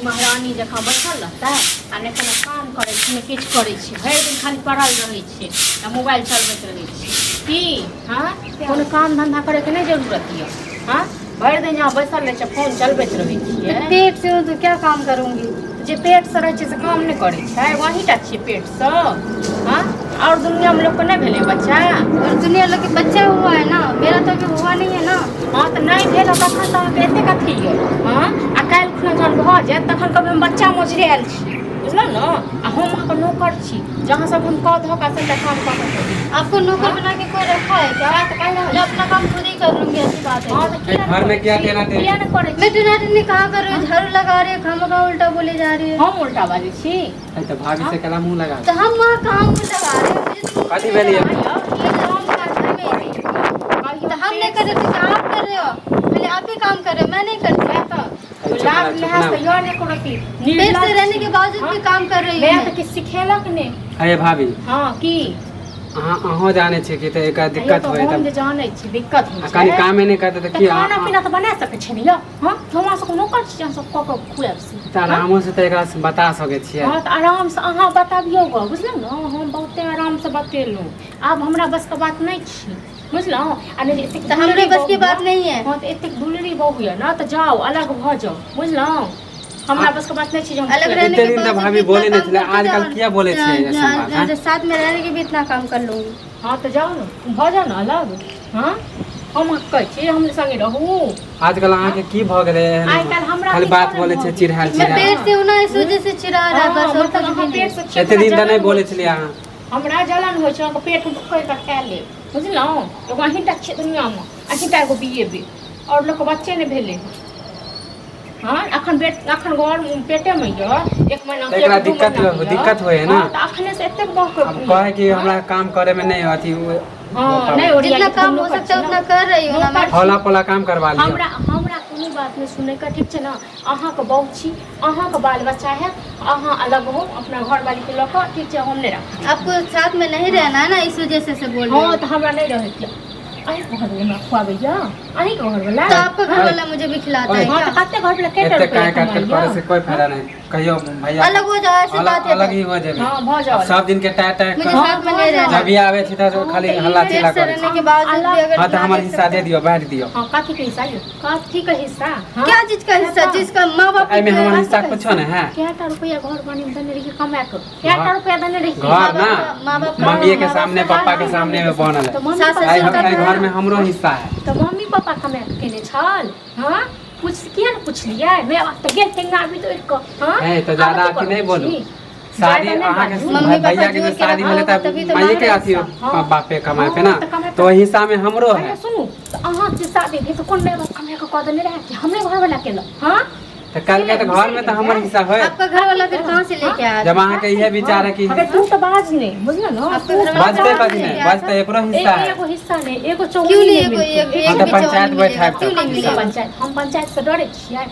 महारानी जकाँ बैठल रहता आ नहि कोनो काम करै छै नहि किछु करै छै, भरि दिन खाली पड़ल रहै छै आ मोबाइल चलबैत रहै छै। की हाँ कोनो काम धंधा करैके नहीं जरूरत है। हाँ भरि दिन यहाँ बैसल रहै छै, फोन चलबैत रहै छियै। पेट से हो तो क्या काम करूंगी? जे पेट से रहै छै से काम नहीं करै छै, वही टा छियै पेट से। हाँ और दुनिया में लोग को नहीं भेले बच्चा, और दुनिया लोग के बच्चा हुआ है ना, मेरा तो अभी हुआ नहीं है ना। हाँ तो नहीं भेल तखन तो अहाँके एते कथी है। हाँ आ काल्हि खुना जहन भऽ जायत तखन कहबै हम बच्चा मोचरायल छी, बुझलौ ना। आ हम अहाँके नौकर छी, जहाँ सब हम कह धऽ का सबटा काम कऽ के करी। आपको नौकर बना के कोई रखा है क्या? मैं अपना काम खुद ही कर लूंगी, ऐसी बात है। हाँ तो घर में क्या देना दे? किया नहीं करे छी? मैं टिनाटिनी कहा कर रही हूँ, झाड़ू लगा रही है, खामखा उल्टा बोली जा रही है। हम उल्टा बाजै छी? तो भाभी से कला मुंह लगा तो हम वहाँ कहाँ मुँह लगा रहे हैं? कथी भेलिए? तो हम नहीं कर रहे थे, आप कर रहे हो। पहले आप ही काम कर रहे हो, मैं नहीं करती। लाज लिहाज तो यो नहीं करती। पेट से रहने के बावजूद भी काम कर रही मैं हूँ। तो किछ सिखेलक ने। अरे भाभी हाँ की अहाँ जाने छी कि तो एक दिक्कत होए हम जे तब जानै छी दिक्कत होइ छै। कनी कामे नहीं करते तो की खाना पीना तो बना सकै छै ने यौ। हाँ हमरा सबके नौकर छी, हम सब कऽ के खुआब छी। त आरामो से तो एकरा से बता सके छियै। हाँ तो आराम से अहाँ बताबियो गो, बुझलौ ना। हम बहुते आराम से बतेलहुँ, आब हमरा बस के बात नहीं छी, बुझलहुँ। आ नहीं एतेक तो हमरे बस की बात नहीं है। हाँ तो एतेक दुलरी बहू है ना, तो जाओ अलग भ जाओ, बुझलहुँ। हमरा बस के बात नहीं छी जे हम अलग रहने इतने के दिन तो बावजूद भाभी भी बोले इतना नहीं थे, काम करते आजकल जाओ। क्या बोले छे ऐसा बात, हाँ? साथ में रहने के भी इतना काम कर लूंगी। हाँ तो जाओ ना, भ जाओ ना अलग। हाँ हम कहै छी हम संगे रहू। आजकल अहाँ के की भ गेले आइ काल्हि हमरा खाली की बात करब बोले छे भऽ चिढ़ाल मैं चिढ़ाल। पेट से हूँ ना, इस वजह से चिढ़ा रहा है बस, और मतलब कुछ भी अहाँ नहीं। पेट से एते दिन तो नहीं बोले जलन छलिए अहाँ। हमरा जलन होइ छै, अहाँके पेट में दुखै के खा ले, बुझलहुँ। एगो अहींटा छियै दुनिया में, अहींटा एगो बीएबे और लोग के बच्चे नहीं भेले। हाँ अखन घर पेटे में यो, एक महीना के एकरा दू महीना के दिक्कत होए ना। हाँ, तो अखने से एते बहुत अब कहे कि हमरा काम करे में नहीं अथी हाँ नहीं ओरिया जितना काम हो सकता है उतना कर रही हूँ ना मैं। हौला पोला काम करवा लियो। हमरा कोनो बात नहीं सुने का, ठीक है ना। अहाँ के बहू छी, अहाँ के बाल बच्चा है, अहाँ अलग हो अपना घर वाली के लक, ठीक है। हम नहीं रख आपको साथ में नहीं रहना है ना, इस वजह से बोल रही हाँ हूँ। तो हमरा नहीं रहे दिया। अहीं घर वाला खुआबैया, अहीं घर वाला तो आपका घर वाला मुझे भी खिलाता है हाँ तो क्या? कते घर वाला केटा एते रुपया काय काट करे कमाइया। से कोई फायदा नहीं। कहियो भैया अलग हो जाओ, ऐसी बात है अलग तो। ही हो जाबे। हाँ भ जाओ। सब दिन के टाइट टाइट मुझे कर साथ में नहीं रहना। जब भी आवे छी त खाली हल्ला चिल्ला पेट से करे। रहने के बावजूद भी अगर हां तो ना हमार देख हिस्सा सकते दे दियो, बांट दियो। हाँ कथी के हिस्सा यो? कथी के हिस्सा? हाँ? क्या चीज का हिस्सा? जिसका माँ बाप एमे हमर के- हिस्सा कुछो नहीं है। केटा रुपया घर बनी में देने रही कमा के, केटा रुपया देने रही। घर ना माँ बाप मम्मी के सामने पापा के सामने में बनल तो है। मम्मी सास पापा आई ससुर का हमारे घर घर में हमरो हिस्सा है। तो मम्मी पापा कमा के केने छल। हाँ पूछ किया न पूछलिए? मैं तो गेल तेंगा अभी तो एक हाँ है तो ज्यादा अब अथी नहीं बोलू। छी। शादी ज्यादा नहीं अहाँ के बाजू। मम्मी पापा भैया के जोड़ जो के शादी रखा होले होगा तब तभी तो माई के हमारा अथी हिस्सा। हाँ। बापे कमाए पे हाँ, ना, तो कमाए तो वही हिस्सा में हमरो अरे है। सुनू तो अहाँ के शादी भेल तो कोन में कमे के कह देने रहे कि हमरे घर वाला केलो। हाँ तो कल के तो घर में तो हमर हिस्सा है। आपका घर वाला फिर कहाँ से लेके आया? जब अहाँ के यह विचार है कि अगर तू तो बाज ने बुझल ना। आपके घर वाला बजते कहाँ कथी से नहीं, लेके आया बजते एकरो हिस्सा है। एगो हिस्सा ने एगो क्यों चौकी नहीं? ने एक हाँ, तो भी पंचायत जवाब नहीं बैठा मिलेगा। क्यों नहीं मिलेगा। मिलेगा? पंचायत हम पंचायत से डरे छियै।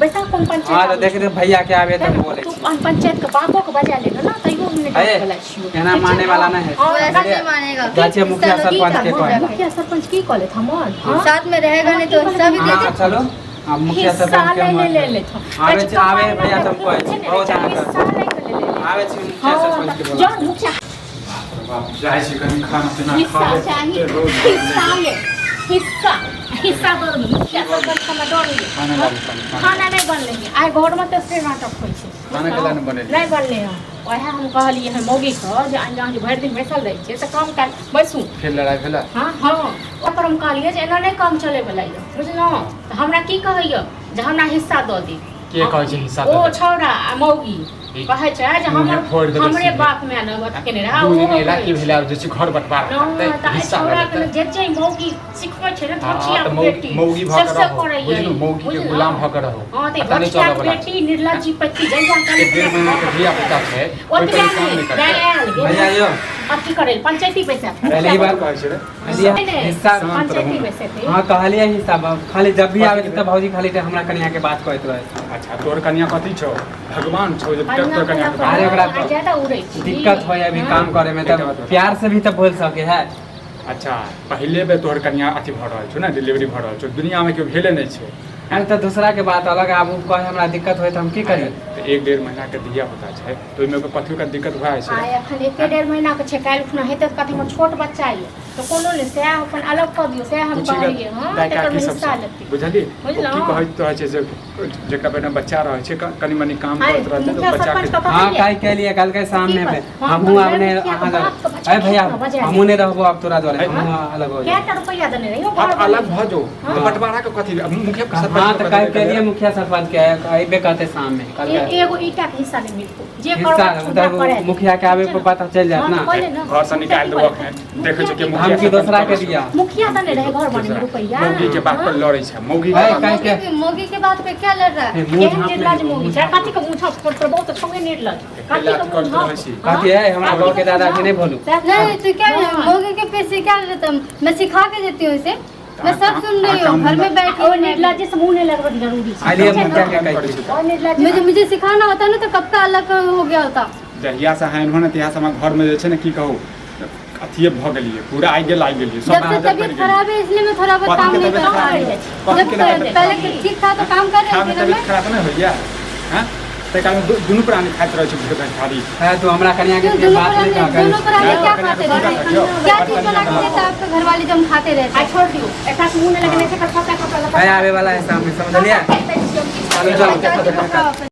बैसा कौन पंचायत? हाँ तो देख दे भैया के आवे तब बोले तू पंचायत के बापो के बजा लेगा ना, तैयो हमने अरे, वाला छियो। कहना मानने वाला नहीं है। वो ऐसा चलिए, नहीं मानेगा। जाइए मुखिया हिस्सा सरपंच के लगेगा, कहे। मुखिया सरपंच की कॉले थमन। हाँ साथ में रहेगा नहीं तो हिस्सा भी दे हाँ दे। चलो अब मुखिया हिस्सा सरपंच के ले ले मत- ले आवे छी आवे भैया तुम कहे बहुत आगे हिस्सा ले ले ले। आवे छी मुखिया सरपंच के बोला। जो मुखिया बाप जाए छी कनी खाना पीना खा हिस्सा ले चाहिए, रोज हिस्सा ले हिस्सा दो मुखिया सरपंच का डर खाना है। लाबू कनी खाना नहीं बनले है आइ घर में तो से नाटक होइ छै। खाना केला नहीं बनेलियै? नहीं बनले है। वह हम कहलिए है मौगी के जे अहाँ जे भरि दिन बैसल रहे छै त काम कर बैसू। फिर लड़ाई भेला? हाँ हाँ ओकर हम कहलिए जे एना नहीं काम चले वाला है, बुझलहुँ। तो हमरा की कहैया जे हमरा हिस्सा दऽ दी। के कहै छै हिस्सा ओ दऽ दे? छौड़ा आ मौगी कहै छै जे मुँहे फोड़ देबै हमरे सीधे। बाप माय ने केने रहा दू ओ दिन एला की भेला जे छै घर बंटवारा करतै हिस्सा छौड़ा लेतै। के जे मौगी सिखबै छै ने हाँ, धचिया तो बेटी मौगी भऽ के सबसे रहो, करैया बुझलू, मौगी के बुझलहुँ? गुलाम भऽ के रहो। हाँ तो पता नहीं धचिया चलऽ वाला बेटी निर्लज्जी पति जैसा एक डेढ़ महीना के धिया पुता छै कोई ओतबे कोई काम नहीं करतै। भैया यो अथी करे पंचायती पैसा पहली बार कहै छै रे भैया हिस्सा पंचायती पैसे थे। हाँ कहलिए हिस्सा खाली जब भी आवे तब भौजी खाली हमरा कन्या के बात कहत रहे। अच्छा तोर कन्या कथी छौ? भगवान छौ जे तोर कन्या के अरे बात। ओकरा तो ज्यादा उड़ै छी। दिक्कत होय अभी काम करे में तब प्यार से भी तो बोल सके है। अच्छा पहले बे तोहर कन्या अथी भऽ रहल छौ ना, डिलीवरी भऽ रहल छौ, दुनिया में केओ भेले नहीं छै। अरे तो दूसरा के बात अलग है, अब कहे हमरा दिक्कत होय तो हम की करी? तो 1-1.5 महीना के दिया होता है तो ओहिमे कथी का दिक्कत हुआ है आ एखन 1-1.5 महीना के छै, काल्हि खुना हेतै तऽ कथी हमर छोट बच्चा ये तो कोनो ने से अपन अलग कऽ दियौ, से हम कहलियै। हां तकर में हिस्सा लेतै, बुझलिए? बुझलौं? की कहैत रहै छै जे जेकरा बेटा बच्चा रहै छै कनी मनी काम करत रहै छै तो मुखिया बच्चा सरपंच के के हाँ कहलियै। काहे के लिए कल के सामने में हाँ, हमहू तो अपने मुखिया के बात के बच्चा अरे भैया के बजाय हमहू नहीं रहबो अब तोरा द्वारे, हमहू अलग हो क्या जाए। रुपया देने रहियो आप अलग भ जो तो बंटवारा के कथी मुखिया के हाँ तो काहे के लिए मुखिया सरपंच के अइबे कहते शाम में कल के एगो ईटा के हिस्सा नहीं मिलतो, जे हिस्सा करबा सुधा उधर करे मुखिया के आवे पर पता चल जात ना। घर से निकाल देबो देखे छै कि हम की दूसरा के दिया मुखिया देने रहे घर बने में रुपया। मौगी के बात पर लड़ै छै, मौगी है, के काहे के? मोगी के बात पे क्या लड़ रहा है? मुंह केहन झाँप निर्लज में- मोगी छै, कथी के मुंह झाँप पर बहुत छौंगे निर्लज, कथी के मुंह झाँप कहती है हमरा गाँव के दादा के नहीं बोलू। नहीं तो क्या है, मोगी के पैसे क्या लेता हूँ? मैं सिखा के देती हूँ इसे, मैं सब सुन रही हूँ, घर में बैठी और हूँ। निर्लज से मुंह नहीं लगवा जरूरी है। आइए मुखिया के कहिए। और निर्लज मुझे सिखाना होता ना तो कब का अलग हो गया होता। जहिया से है इन्होंने तिहा से हमरा घर में जे छै ने की कहू अथिए भ गेलिए, पूरा आइ गेलिए सब जब से तबीयत खराब है इसलिए मैं थोड़ा बहुत काम नहीं कर पा रही हूँ। जब पहले ठीक था तो काम कर रही थी ना तबियत मैं। खराब नहीं होइया हैं ते कारण दुनू प्राणी खाइत रहै छै भोजन थाली। है तो हमरा कन्या के क्यों बात नहीं का करी। दोनों पर क्या खाते रहते? क्या चीज बना के देता आपके घर वाले जो हम खाते रहते? आ छोड़ दियो, एकरा से मुंह नहीं लगने से कपड़ा है आवे वाला है सामने, समझ लिया? कपड़ा चलो, चलो। क्या चीज पकड़ा